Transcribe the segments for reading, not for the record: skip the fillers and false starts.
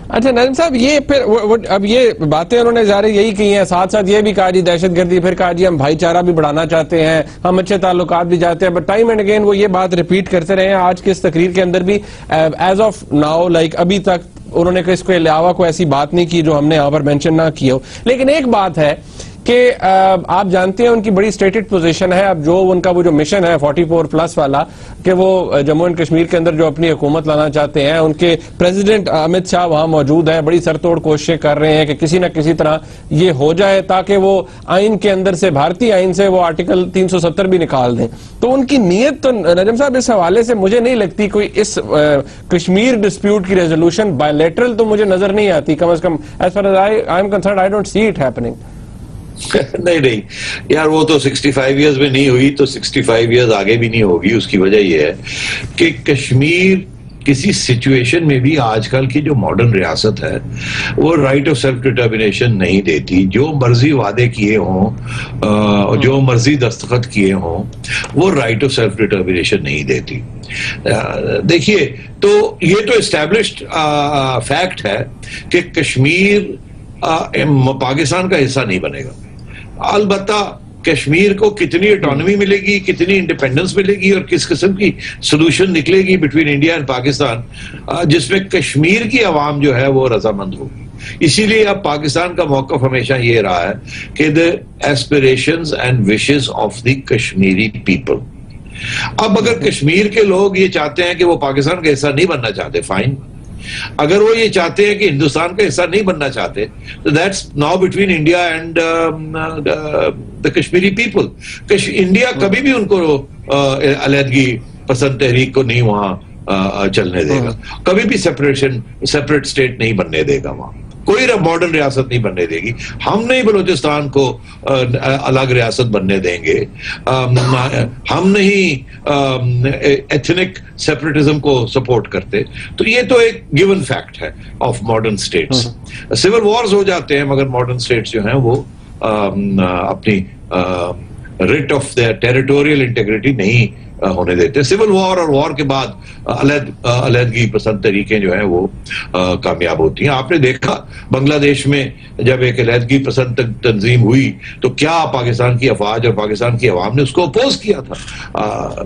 अच्छा नदीम साहब, ये फिर अब ये बातें उन्होंने जारी यही की हैं, साथ साथ ये भी कहा जी दहशतगर्दी, फिर कहा जी हम भाईचारा भी बढ़ाना चाहते हैं, हम अच्छे ताल्लुकात भी चाहते हैं, बट टाइम एंड अगेन वो ये बात रिपीट करते रहे हैं। आज की इस तकरीर के अंदर भी एज ऑफ नाउ लाइक अभी तक उन्होंने इसके अलावा कोई ऐसी बात नहीं की जो हमने यहाँ पर मेंशन ना की हो। लेकिन एक बात है कि आप जानते हैं उनकी बड़ी स्टेटेड पोजीशन है। अब जो उनका वो जो मिशन है 44+ वाला कि वो जम्मू एंड कश्मीर के अंदर जो अपनी हुकूमत लाना चाहते हैं, उनके प्रेसिडेंट अमित शाह वहां मौजूद हैं, बड़ी सरतोड़ कोशिशें कर रहे हैं कि किसी न किसी तरह ये हो जाए ताकि वो आइन के अंदर से, भारतीय आइन से वो आर्टिकल 370 भी निकाल दें। तो उनकी नीयत तो नजम साहब इस हवाले से मुझे नहीं लगती कोई इस कश्मीर डिस्प्यूट की रेजोल्यूशन बायलैटरल तो मुझे नजर नहीं आती, कम से कम as far as I am concerned I don't see it happening. नहीं यार, वो तो 65 इयर्स में नहीं हुई तो 65 इयर्स आगे भी नहीं होगी। उसकी वजह यह है कि कश्मीर किसी सिचुएशन में भी आजकल की जो मॉडर्न रियासत है वो राइट ऑफ सेल्फ डिटर्मिनेशन नहीं देती। जो मर्जी वादे किए हों, जो मर्जी दस्तखत किए हों, वो राइट ऑफ सेल्फ डिटर्मिनेशन नहीं देती। देखिए, तो ये तो एस्टैब्लिश्ड फैक्ट है कि कश्मीर पाकिस्तान का हिस्सा नहीं बनेगा। अलबत्ता कश्मीर को कितनी ऑटोनॉमी मिलेगी, कितनी इंडिपेंडेंस मिलेगी और किस किस्म की सोल्यूशन निकलेगी बिटवीन इंडिया एंड पाकिस्तान, जिसमें कश्मीर की आवाम जो है वो रजामंद होगी। इसीलिए अब पाकिस्तान का मौकफ हमेशा ये रहा है कि the aspirations and wishes of the Kashmiri people. अब अगर कश्मीर के लोग ये चाहते हैं कि वो पाकिस्तान का हिस्सा नहीं बनना चाहते, फाइन। अगर वो ये चाहते हैं कि हिंदुस्तान का हिस्सा नहीं बनना चाहते, तो that's now between India and the Kashmiri people. India कभी भी उनको अलहदगी पसंद तहरीक को नहीं वहां चलने देगा, कभी भी सेपरेट स्टेट नहीं बनने देगा, वहां कोई मॉडर्न रियासत नहीं बनने देगी। हम नहीं बलूचिस्तान को अलग रियासत बनने देंगे, हम नहीं एथनिक सेपरेटिज्म को सपोर्ट करते। तो ये तो एक गिवन फैक्ट है of modern states. Civil wars हो जाते हैं मगर मॉडर्न स्टेट्स जो हैं वो अपनी writ of their territorial integrity नहीं होने देते। सिविल वॉर और वॉर के बाद अलहदगी पसंद तरीके जो हैं वो कामयाब होती हैं। आपने देखा बांग्लादेश में जब एक अलहदगी पसंद तंजीम हुई तो क्या पाकिस्तान की अफवाज और पाकिस्तान की अवाम ने उसको अपोज किया था।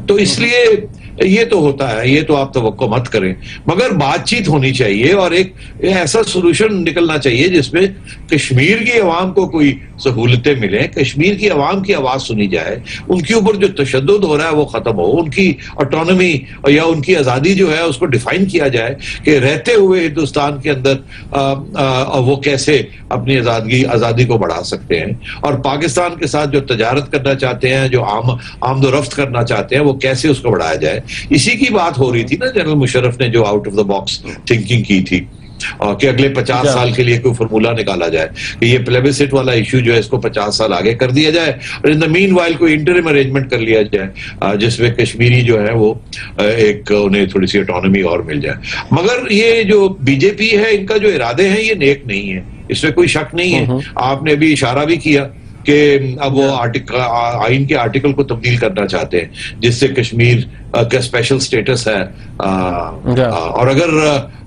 तो इसलिए ये तो होता है, ये तो आप तवक्को मत करें, मगर बातचीत होनी चाहिए और एक ऐसा सोल्यूशन निकलना चाहिए जिसमें कश्मीर की अवाम को कोई सहूलतें मिले, कश्मीर की अवाम की आवाज सुनी जाए, उनके ऊपर जो तशद्दुद हो रहा है वो खत्म हो, उनकी ऑटोनॉमी या उनकी आजादी जो है उसको डिफाइन किया जाए कि रहते हुए हिंदुस्तान के अंदर वो कैसे अपनी आजादी को बढ़ा सकते हैं, और पाकिस्तान के साथ जो तजारत करना चाहते हैं, जो आमदोरफ्त करना चाहते हैं, वो कैसे उसको बढ़ाया जाए। इसी की बात हो रही थी ना जनरल मुशर्रफ ने जो out of the box thinking की थी कि अगले 50 साल के लिए कोई फॉर्मूला निकाला जाए कि ये प्लेबिसिट वाला इश्यू जो है इसको 50 साल आगे कर दिया जाए और इन द मीनवाइल कोई इंटरिम अरेंजमेंट कर लिया जाए जिसमें कश्मीरी जो है वो एक उन्हें थोड़ी सी ऑटोनॉमी और मिल जाए। मगर ये जो बीजेपी है, इनका जो इरादे हैं ये नेक नहीं है, इसमें कोई शक नहीं है। आपने अभी इशारा भी किया कि अब वो आइन के आर्टिकल को तब्दील करना चाहते हैं जिससे कश्मीर का स्पेशल स्टेटस है,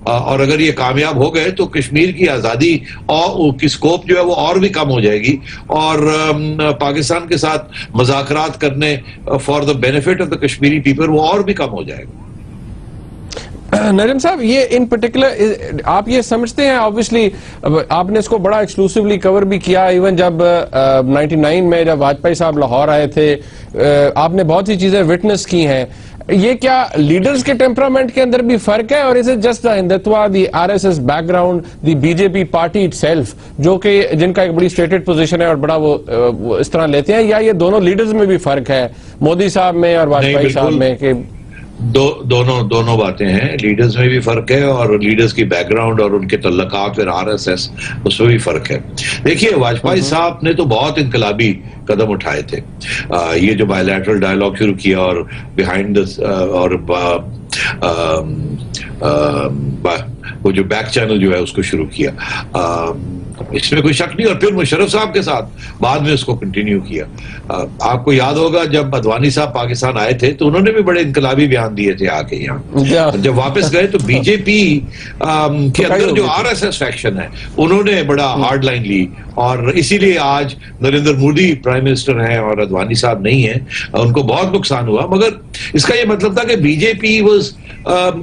और अगर ये कामयाब हो गए तो कश्मीर की आजादी और की स्कोप जो है वो और भी कम हो जाएगी और पाकिस्तान के साथ मुज़ाकरात करने for the benefit of the Kashmiri people वो और भी कम हो जाएगा। नरीम साहब, ये इन पर्टिकुलर आप ये समझते हैं, ऑब्वियसली आपने इसको बड़ा एक्सक्लूसिवली कवर भी किया, इवन जब 99 में जब वाजपेयी साहब लाहौर आए थे, आपने बहुत सी चीजें विटनेस की हैं। ये क्या लीडर्स के टेम्परामेंट के अंदर भी फर्क है, और is it just the Hindutva, the RSS background, the BJP party itself जो कि जिनका एक बड़ी स्टेटेड पोजीशन है और बड़ा वो इस तरह लेते हैं, या ये दोनों लीडर्स में भी फर्क है, मोदी साहब में और वाजपेयी साहब में? कि दोनों बातें हैं, लीडर्स में भी फर्क है और लीडर्स की बैकग्राउंड और उनके तल्लकात फिर आरएसएस उसमें भी फर्क है। देखिए, वाजपेयी साहब ने तो बहुत इनकलाबी कदम उठाए थे, ये जो बायलैटरल डायलॉग शुरू किया और बिहाइंड और वो जो बैक चैनल जो है उसको शुरू किया, इसमें कोई शक नहीं। और फिर मुशर्रफ साहब के साथ बाद में उसको कंटिन्यू किया। आपको याद होगा जब अदवानी साहब पाकिस्तान आए थे तो उन्होंने भी बड़े इनकलाबी बयान दिए थे आके यहाँ। जब वापस गए तो बीजेपी के अंदर जो आरएसएस फैक्शन है उन्होंने बड़ा हार्ड लाइन ली, और इसीलिए आज नरेंद्र मोदी प्राइम मिनिस्टर हैं और अदवानी साहब नहीं हैं। उनको बहुत नुकसान हुआ, मगर इसका ये मतलब था कि बीजेपी वाज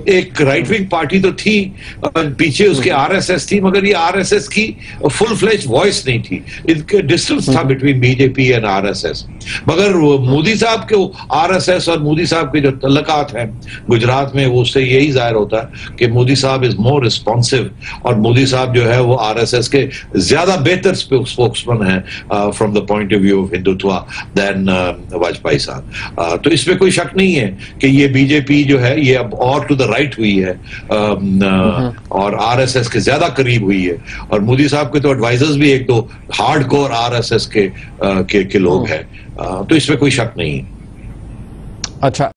एक राइट विंग पार्टी तो थी, पीछे उसके आरएसएस थी, मगर ये आरएसएस की फुल फ्लेज वॉइस नहीं थी। इनके डिस्टेंस था बिटवीन बीजेपी एंड आरएसएस। मगर मोदी साहब के आरएसएस और मोदी साहब के जो तल्लकात हैं गुजरात में, वो उससे यही जाहिर होता है कि मोदी साहब इज मोर रिस्पॉन्सिव, और मोदी साहब जो है वो आरएसएस के ज्यादा बेहतर स्पोक्समैन है from the point of view of Hindutva than Vajpayee साहब। तो इसमें कोई शक नहीं है कि ये बीजेपी जो है ये अब और टू द राइट हुई है और आरएसएस के ज्यादा करीब हुई है। और मोदी साहब के तो एडवाइजर्स भी एक दो हार्डकोर आरएसएस के लोग हैं, तो इसमें कोई शक नहीं है। अच्छा।